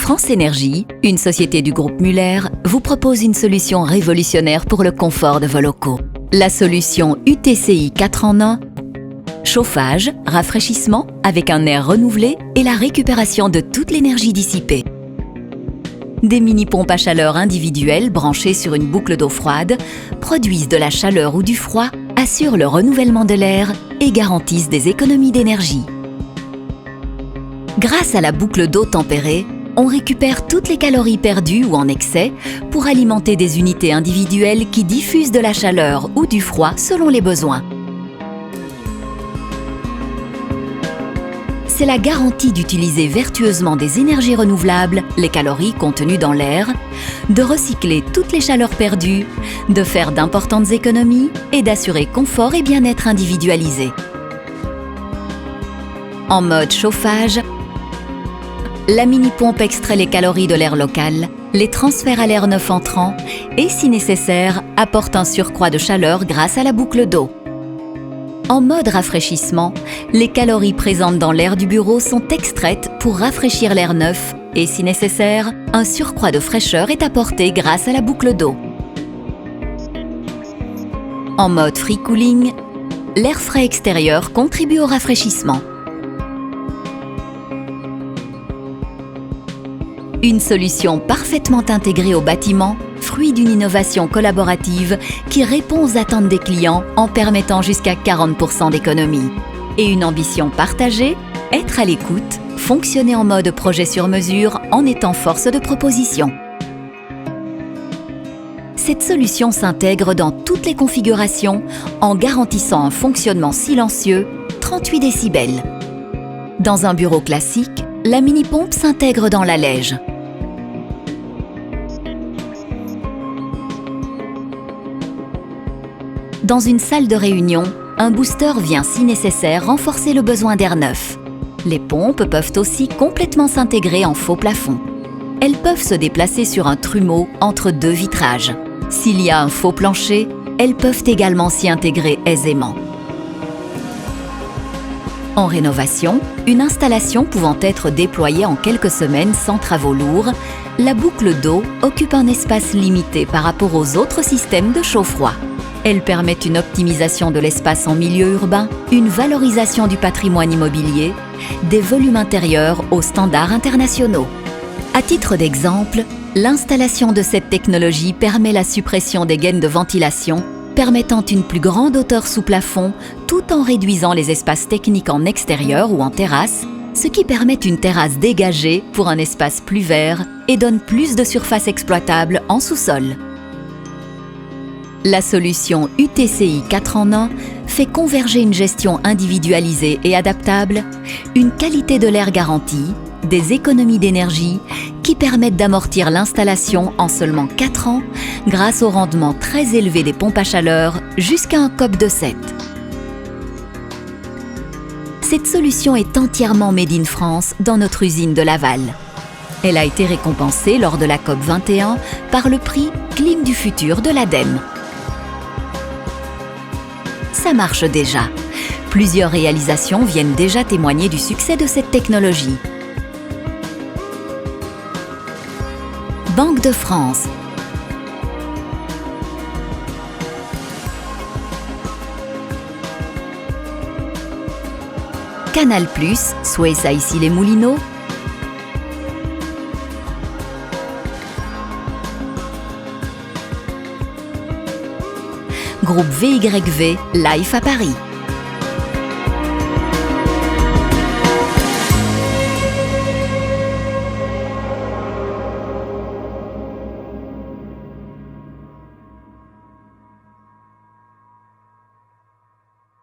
France Énergie, une société du groupe Muller, vous propose une solution révolutionnaire pour le confort de vos locaux. La solution UTCI 4 en 1, chauffage, rafraîchissement avec un air renouvelé et la récupération de toute l'énergie dissipée. Des mini-pompes à chaleur individuelles branchées sur une boucle d'eau froide produisent de la chaleur ou du froid, assurent le renouvellement de l'air et garantissent des économies d'énergie. Grâce à la boucle d'eau tempérée, on récupère toutes les calories perdues ou en excès pour alimenter des unités individuelles qui diffusent de la chaleur ou du froid selon les besoins. C'est la garantie d'utiliser vertueusement des énergies renouvelables, les calories contenues dans l'air, de recycler toutes les chaleurs perdues, de faire d'importantes économies et d'assurer confort et bien-être individualisé. En mode chauffage, la mini-pompe extrait les calories de l'air local, les transfère à l'air neuf entrant et, si nécessaire, apporte un surcroît de chaleur grâce à la boucle d'eau. En mode rafraîchissement, les calories présentes dans l'air du bureau sont extraites pour rafraîchir l'air neuf et, si nécessaire, un surcroît de fraîcheur est apporté grâce à la boucle d'eau. En mode free cooling, l'air frais extérieur contribue au rafraîchissement. Une solution parfaitement intégrée au bâtiment, fruit d'une innovation collaborative qui répond aux attentes des clients en permettant jusqu'à 40% d'économie. Et une ambition partagée, être à l'écoute, fonctionner en mode projet sur mesure en étant force de proposition. Cette solution s'intègre dans toutes les configurations en garantissant un fonctionnement silencieux, 38 décibels. Dans un bureau classique, la mini-pompe s'intègre dans l'allège. Dans une salle de réunion, un booster vient si nécessaire renforcer le besoin d'air neuf. Les pompes peuvent aussi complètement s'intégrer en faux plafond. Elles peuvent se déplacer sur un trumeau entre deux vitrages. S'il y a un faux plancher, elles peuvent également s'y intégrer aisément. En rénovation, une installation pouvant être déployée en quelques semaines sans travaux lourds, la boucle d'eau occupe un espace limité par rapport aux autres systèmes de chaud-froid. Elles permettent une optimisation de l'espace en milieu urbain, une valorisation du patrimoine immobilier, des volumes intérieurs aux standards internationaux. À titre d'exemple, l'installation de cette technologie permet la suppression des gaines de ventilation, permettant une plus grande hauteur sous plafond, tout en réduisant les espaces techniques en extérieur ou en terrasse, ce qui permet une terrasse dégagée pour un espace plus vert et donne plus de surface exploitable en sous-sol. La solution UTCI 4 en 1 fait converger une gestion individualisée et adaptable, une qualité de l'air garantie, des économies d'énergie qui permettent d'amortir l'installation en seulement 4 ans grâce au rendement très élevé des pompes à chaleur jusqu'à un COP de 7. Cette solution est entièrement made in France dans notre usine de Laval. Elle a été récompensée lors de la COP 21 par le prix Clim du futur de l'ADEME. Ça marche déjà. Plusieurs réalisations viennent déjà témoigner du succès de cette technologie. Banque de France, Canal+, Suez à Issy-les-Moulineaux, Groupe VYV, Life à Paris.